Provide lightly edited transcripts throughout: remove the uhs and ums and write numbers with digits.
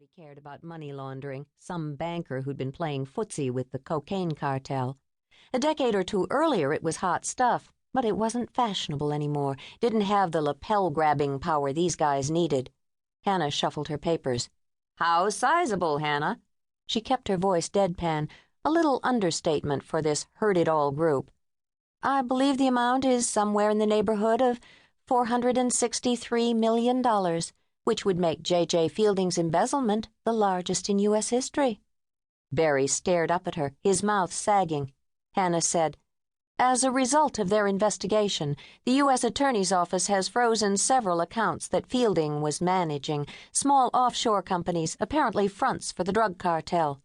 Nobody cared about money laundering, some banker who'd been playing footsie with the cocaine cartel. A decade or two earlier it was hot stuff, but it wasn't fashionable anymore, didn't have the lapel-grabbing power these guys needed. Hannah shuffled her papers. "How sizable, Hannah?" She kept her voice deadpan, a little understatement for this heard-it-all group. "I believe the amount is somewhere in the neighborhood of $463 million, which would make J.J. Fielding's embezzlement the largest in U.S. history." Barry stared up at her, his mouth sagging. Hannah said, "As a result of their investigation, the U.S. Attorney's Office has frozen several accounts that Fielding was managing, small offshore companies, apparently fronts for the drug cartel."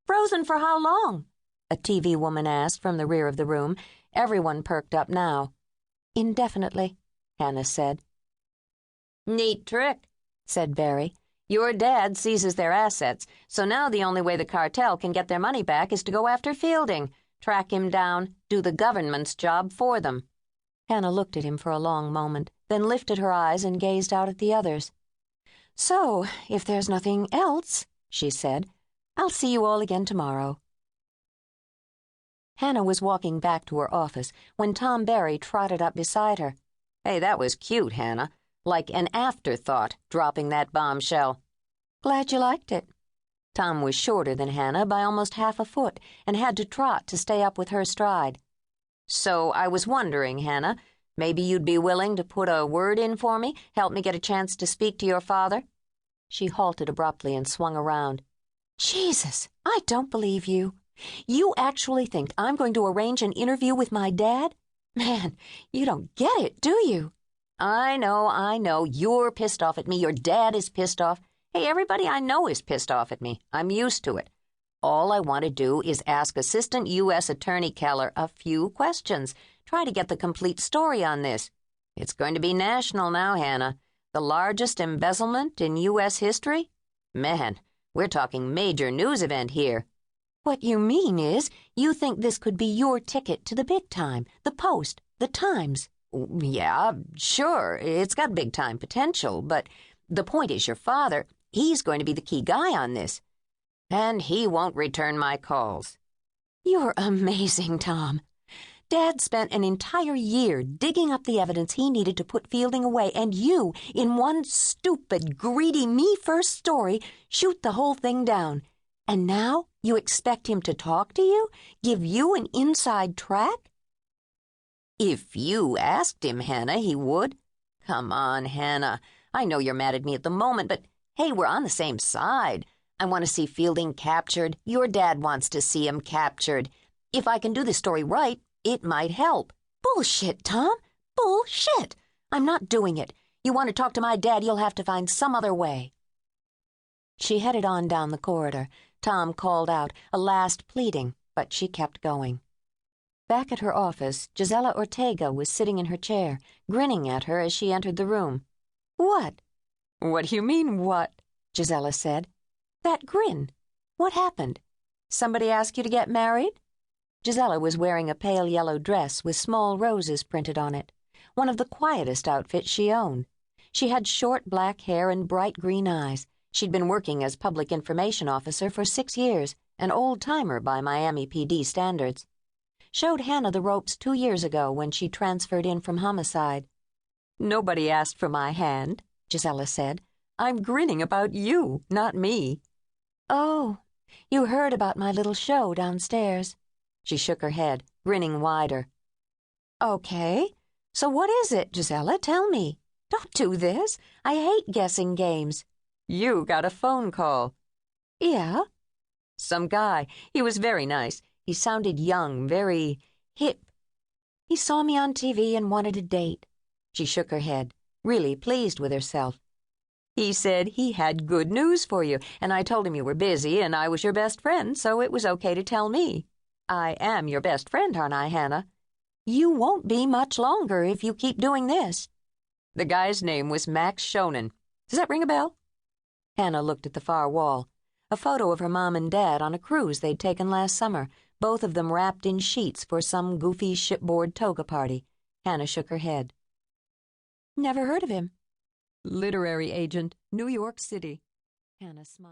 "Frozen for how long?" a TV woman asked from the rear of the room. Everyone perked up now. "Indefinitely," Hannah said. "Neat trick," said Barry. "Your dad seizes their assets, so now the only way the cartel can get their money back is to go after Fielding, track him down, do the government's job for them." Hannah looked at him for a long moment, then lifted her eyes and gazed out at the others. "So, if there's nothing else," she said, "I'll see you all again tomorrow." Hannah was walking back to her office when Tom Barry trotted up beside her. "Hey, that was cute, Hannah. Like an afterthought, dropping that bombshell." "Glad you liked it." Tom was shorter than Hannah by almost half a foot and had to trot to stay up with her stride. "So I was wondering, Hannah, maybe you'd be willing to put a word in for me, help me get a chance to speak to your father?" She halted abruptly and swung around. "Jesus, I don't believe you. You actually think I'm going to arrange an interview with my dad? Man, you don't get it, do you?" I know. You're pissed off at me. Your dad is pissed off. Hey, everybody I know is pissed off at me. I'm used to it. All I want to do is ask Assistant U.S. Attorney Keller a few questions. Try to get the complete story on this. It's going to be national now, Hannah. The largest embezzlement in U.S. history? Man, we're talking major news event here. What you mean is, you think this could be your ticket to the big time, the Post, the Times. Yeah, sure, it's got big-time potential, but the point is your father, he's going to be the key guy on this. And he won't return my calls. You're amazing, Tom. Dad spent an entire year digging up the evidence he needed to put Fielding away, and you, in one stupid, greedy, me-first story, shoot the whole thing down. And now you expect him to talk to you? Give you an inside track? If you asked him, Hannah, he would. Come on, Hannah. I know you're mad at me at the moment, but hey, we're on the same side. I want to see Fielding captured. Your dad wants to see him captured. If I can do this story right, it might help. Bullshit, Tom. Bullshit. I'm not doing it. You want to talk to my dad, you'll have to find some other way. She headed on down the corridor. Tom called out, a last pleading, but she kept going. Back at her office, Gisela Ortega was sitting in her chair, grinning at her as she entered the room. "What?" "What do you mean, what?" Gisela said. "That grin. What happened? Somebody ask you to get married?" Gisela was wearing a pale yellow dress with small roses printed on it, one of the quietest outfits she owned. She had short black hair and bright green eyes. She'd been working as public information officer for 6 years, an old-timer by Miami PD standards. Showed Hannah the ropes 2 years ago when she transferred in from homicide. "Nobody asked for my hand," Gisela said. "I'm grinning about you, not me." "Oh, you heard about my little show downstairs." She shook her head, grinning wider. "Okay, so what is it, Gisela? Tell me. Don't do this. I hate guessing games." "You got a phone call." "Yeah?" "Some guy. He was very nice. He sounded young, very hip. He saw me on TV and wanted a date." She shook her head, really pleased with herself. "He said he had good news for you, and I told him you were busy and I was your best friend, so it was okay to tell me. I am your best friend, aren't I, Hannah?" "You won't be much longer if you keep doing this." "The guy's name was Max Shonen. Does that ring a bell?" Hannah looked at the far wall, a photo of her mom and dad on a cruise they'd taken last summer, both of them wrapped in sheets for some goofy shipboard toga party. Hannah shook her head. "Never heard of him." "Literary agent, New York City." Hannah smiled.